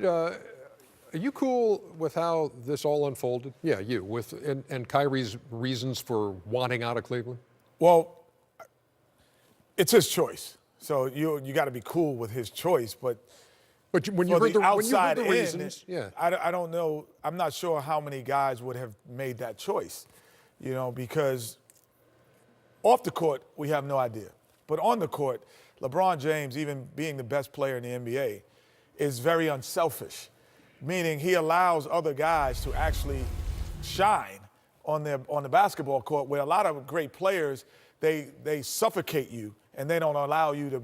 Are you cool with how this all unfolded? Yeah, you, and Kyrie's reasons for wanting out of Cleveland? Well, it's his choice. So you got to be cool with his choice. But when you heard the in, reasons, yeah. I don't know. I'm not sure how many guys would have made that choice, because off the court, we have no idea. But on the court, LeBron James, even being the best player in the NBA, is very unselfish, meaning he allows other guys to actually shine on the basketball court, where a lot of great players, they suffocate you and they don't allow you to,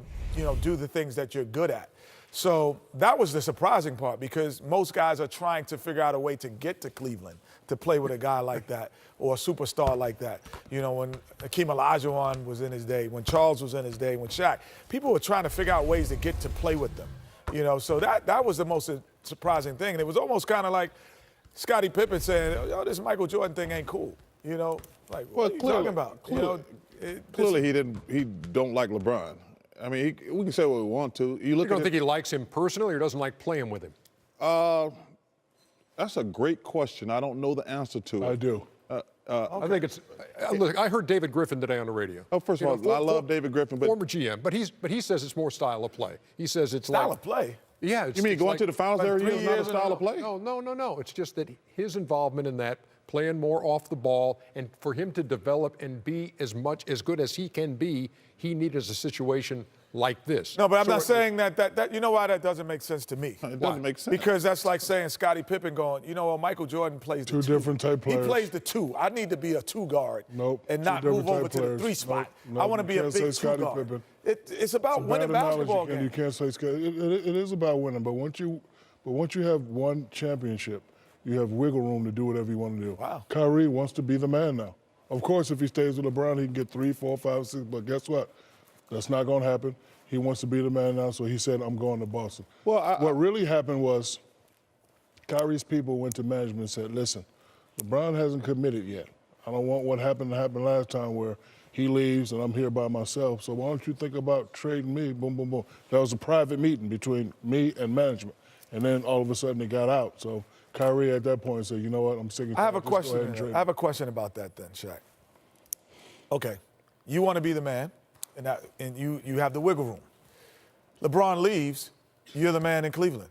do the things that you're good at. So that was the surprising part, because most guys are trying to figure out a way to get to Cleveland to play with a guy like that or a superstar like that. When Hakeem Olajuwon was in his day, when Charles was in his day, when Shaq, people were trying to figure out ways to get to play with them. So that was the most surprising thing. And it was almost kind of like Scottie Pippen saying, "Yo, this Michael Jordan thing ain't cool." Like, what are you talking about? Clearly he don't like LeBron. I mean, we can say what we want to. You don't think he likes him personally or doesn't like playing with him? That's a great question. I don't know the answer to it. I do. I think it's. Look, I heard David Griffin today on the radio. Oh, first of all, I love David Griffin, but former GM. But he says it's more style of play. He says it's style of play. Yeah. You mean going to the finals every year is not a style of play? No. It's just that his involvement in that, playing more off the ball, and for him to develop and be as good as he can be, he needed a situation like this. No, but I'm not saying that you know why that doesn't make sense to me. It doesn't make sense. Because that's like saying Scottie Pippen going, Michael Jordan plays the two. Two different type players. He plays the two. I need to be a two guard. Nope. And not move over to the three spot. Nope. I want to be a big two guard. It's about winning basketball games. You can't say it is about winning, but once you have one championship, you have wiggle room to do whatever you want to do. Wow. Kyrie wants to be the man now. Of course, if he stays with LeBron, he can get 3, 4, 5, 6. But guess what? That's not going to happen. He wants to be the man now, so he said, "I'm going to Boston." Well, what really happened was Kyrie's people went to management and said, "Listen, LeBron hasn't committed yet. I don't want what happened to happen last time where he leaves and I'm here by myself. So why don't you think about trading me?" Boom, boom, boom. That was a private meeting between me and management. And then all of a sudden it got out. So Kyrie at that point said, "You know what? I'm sick of it. I have a question about that then, Shaq. Okay, you want to be the man, and you have the wiggle room. LeBron leaves, you're the man in Cleveland.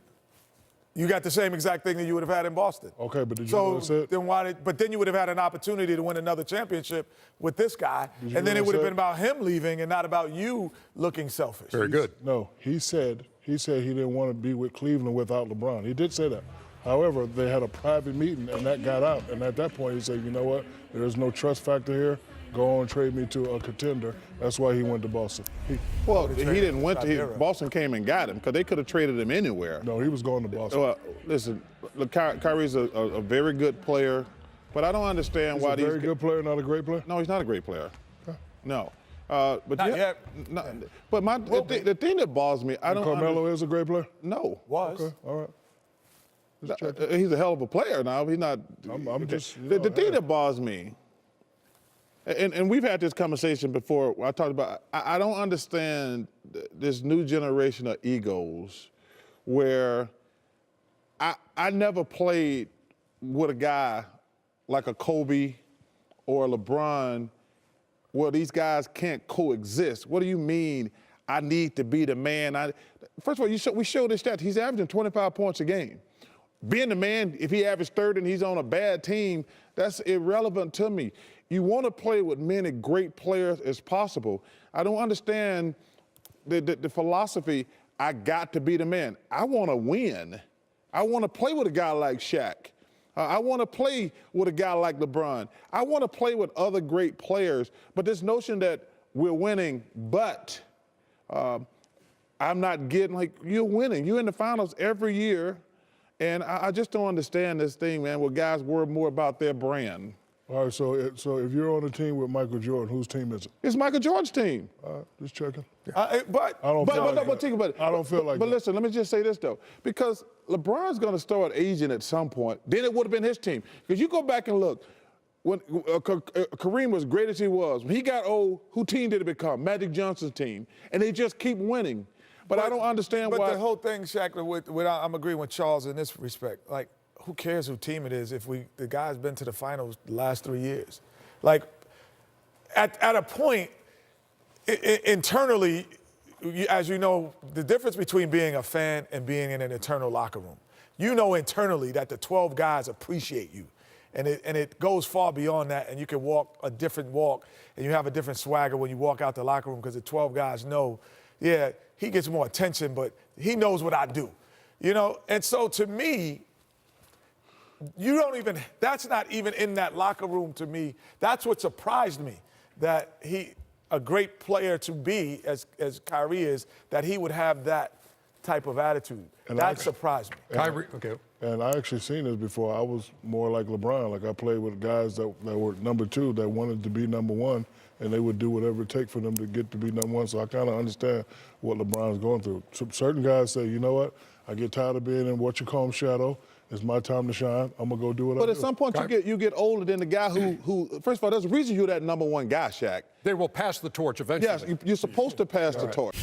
You got the same exact thing that you would have had in Boston. Okay, but did you know what I said? Then you would have had an opportunity to win another championship with this guy, and then it would have been about him leaving and not about you looking selfish. Very good. No, he said he didn't want to be with Cleveland without LeBron. He did say that. However, they had a private meeting, and that got out. And at that point, he said, "You know what? There's no trust factor here. Go on and trade me to a contender." That's why he went to Boston. He didn't went to Boston came and got him, because they could have traded him anywhere. No, he was going to Boston. Listen, look, Kyrie's a very good player, but I don't understand why he's a very good player, not a great player? No, he's not a great player. Okay. No. But not yet. But the thing that bothers me, I don't. Carmelo is a great player? No. Was. Okay, all right. He's a hell of a player now. He's not. The thing that bothers me, and we've had this conversation before. I talked about. I don't understand this new generation of egos, where I never played with a guy like a Kobe or a LeBron, where these guys can't coexist. What do you mean? I need to be the man. First of all, we showed this stat. He's averaging 25 points a game. Being the man, if he averaged 30 and he's on a bad team, that's irrelevant to me. You want to play with many great players as possible. I don't understand the philosophy, I got to be the man. I want to win. I want to play with a guy like Shaq. I want to play with a guy like LeBron. I want to play with other great players. But this notion that we're winning, but I'm not getting, like, you're winning. You're in the finals every year. And I just don't understand this thing, man, where guys worry more about their brand. All right, so if you're on a team with Michael Jordan, whose team is it? It's Michael Jordan's team. Just checking. But think about it. I don't feel like But that. listen, let me just say this, though. Because LeBron's going to start aging at some point. Then it would have been his team. Because you go back and look, when Kareem was great as he was, when he got old, whose team did it become? Magic Johnson's team. And they just keep winning. But I don't understand but why. the whole thing, Shaq, I'm agreeing with Charles in this respect. Like, who cares who team it is if the guy's been to the finals the last 3 years? Like, at a point, internally, as you know, the difference between being a fan and being in an internal locker room. You know internally that the 12 guys appreciate you. And it goes far beyond that, and you can walk a different walk, and you have a different swagger when you walk out the locker room because the 12 guys know, yeah, he gets more attention, but he knows what I do. You know? And so to me, that's not even in that locker room to me. That's what surprised me, that a great player to be, as Kyrie is, that he would have that type of attitude. And that surprised me. Kyrie, okay. And I actually seen this before. I was more like LeBron. Like, I played with guys that were number 2 that wanted to be number 1, and they would do whatever it takes for them to get to be number 1. So I kind of understand what LeBron's going through. So certain guys say, you know what? I get tired of being in what you call shadow. It's my time to shine. I'm gonna go do what I do. But at some point, you get older than the guy who first of all, there's a reason you're that number 1 guy, Shaq. They will pass the torch eventually. Yes, you're supposed to pass the torch.